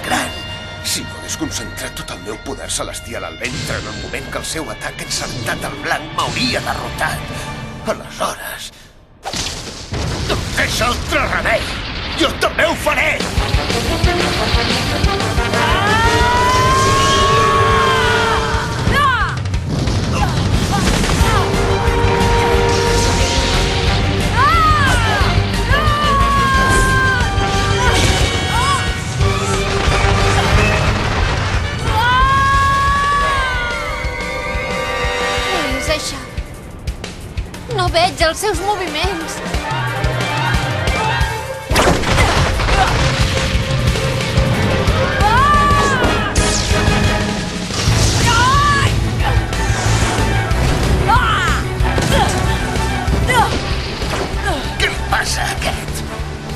gran. Si no hagués concentrat tot el meu poder celestial al ventre en el moment que el seu atac encertat al blanc m'hauria derrotat. Aleshores... no em deixa altre remei! Jo també ho faré! No veig els seus moviments. Què li passa a aquest?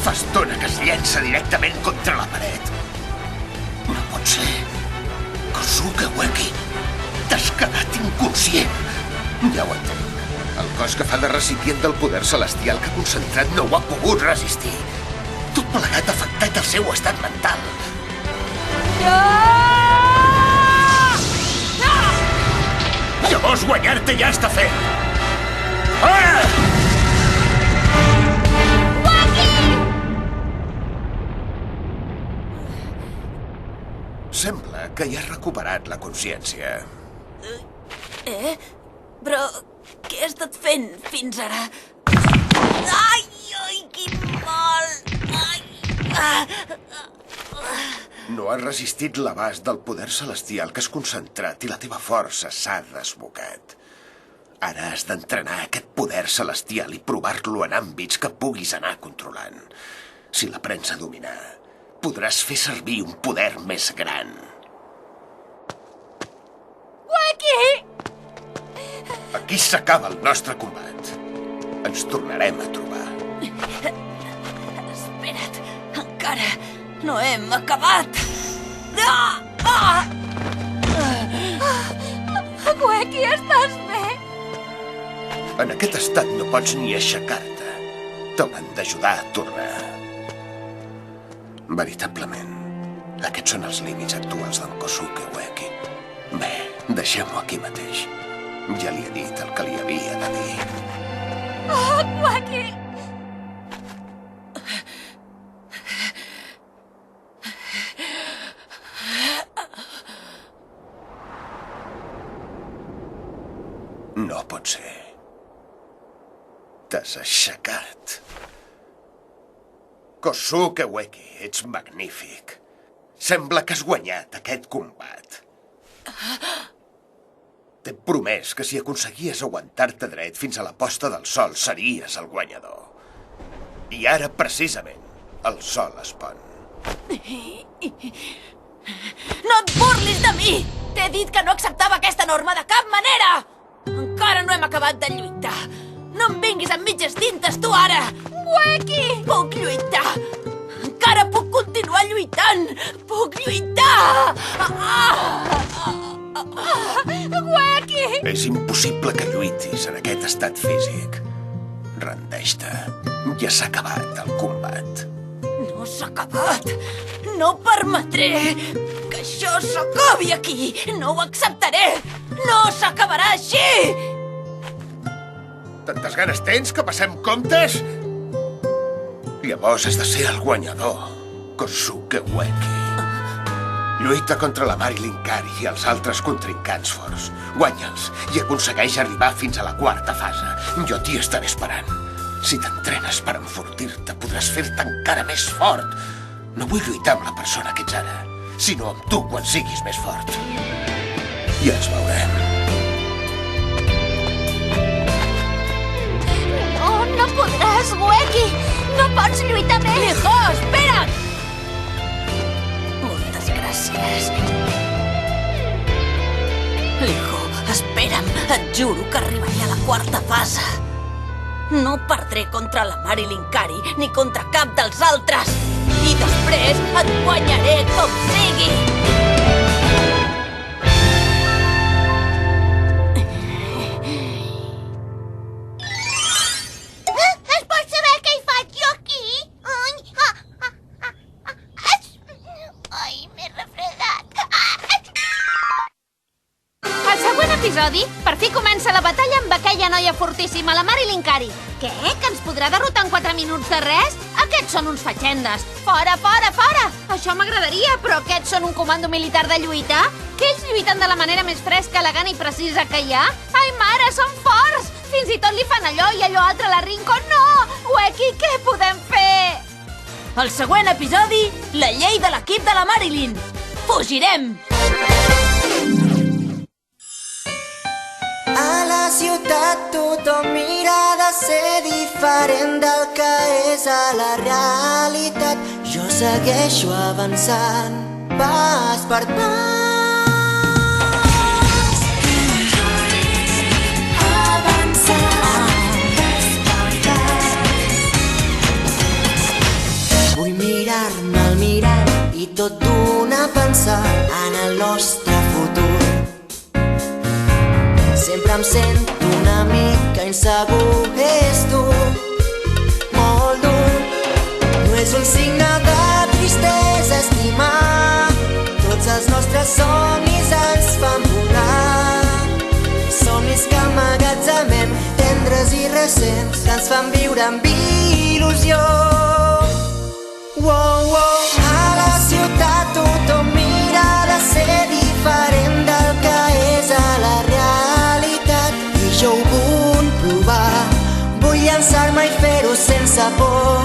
Fa estona que es llença directament contra la paret. No pot ser. Kosuke Ueki, t'has quedat inconscient. Ja ho entenc. El cos que fa de recipient del poder celestial que ha concentrat no ho ha pogut resistir. Tot plegat ha afectat el seu estat mental. Llavors guanyar-te ja està fet. Sembla que ja has recuperat la consciència. Però què he estat fent fins ara? Ai, quin mal! No has resistit l'abast del poder celestial que has concentrat i la teva força s'ha desbocat. Ara has d'entrenar aquest poder celestial i provar-lo en àmbits que puguis anar controlant. Si l'aprens a dominar, podràs fer servir un poder més gran. Ueki! Aquí s'acaba el nostre combat. Ens tornarem a trobar. Espera't, encara no hem acabat. Ueki, estàs bé? En aquest estat no pots ni aixecar-te. T'hauran d'ajudar a tornar. Veritablement, aquests són els límits actuals d'en Kosuke Ueki. Bé, deixem-ho aquí mateix. Ja li he dit el que li havia de dir. Ueki! No pot ser. T'has aixecat. Kosuke Ueki, ets magnífic. Sembla que has guanyat aquest combat. T'he promès que si aconseguies aguantar-te dret fins a la posta del sol series el guanyador. I ara, precisament, el sol es pon. No et burlis de mi! T'he dit que no acceptava aquesta norma de cap manera! Encara no hem acabat de lluitar. No em vinguis amb mitges tintes, tu, ara! Ueki! Puc lluitar! Encara puc continuar lluitant! Puc lluitar! Ueki! És impossible que lluitis en aquest estat físic. Rendeix-te. Ja s'ha acabat el combat. No s'ha acabat! No permetré que això s'acabi aquí! No ho acceptaré! No s'acabarà així! Tantes ganes tens que passem comptes? Llavors has de ser el guanyador, Kosuke Ueki. Lluita contra la Marilyn Kari i els altres contrincants forts. Guanya'ls i aconsegueix arribar fins a la quarta fase. Jo t'hi estaré esperant. Si t'entrenes per enfortir-te, podràs fer-te encara més fort. No vull lluitar amb la persona que ets ara, sinó amb tu quan siguis més fort. Ja ens veurem. No podràs, Ueki! No pots lluitar més! Liho, espera't! Moltes gràcies. Liho, espera'm. Et juro que arribaré a la quarta fase. No perdré contra la Marilyn Kari ni contra cap dels altres. I després et guanyaré com sigui. Es pot saber què hi faig jo aquí? Ai, m'he episodi, per fi comença la batalla amb aquella noia fortíssima, la Marilyn Cary. Què? Que ens podrà derrotar en 4 minuts de res? Aquests són uns fatxendes. Fora, fora, fora! Això m'agradaria, però aquests són un comando militar de lluita? Que ells lluiten de la manera més fresca, elegant i precisa que hi ha? Ai, mare, són forts! Fins i tot li fan allò i allò altre a la Rinko. No! Wacky, què podem fer? Al següent episodi, la llei de l'equip de la Marilyn. Fugirem! A la ciutat tothom mira de ser diferent del que és a la realitat. Jo segueixo avançant, pas per pas. Avançant, pas per pas. Vull mirar-me al mirall i tot d'una pensar en el nostre futur. Sempre em sento una mica insegur, és dur, molt dur. No és un signe de tristesa estimar, tots els nostres somnis ens fan volar. Somnis que emmagatzemem, tendres i recents, que ens fan viure amb il·lusió. Wow, wow. A la ciutat tothom mira de ser diferent del que és a la realitat. Jo ho vull provar, vull llançar-me i fer-ho sense por.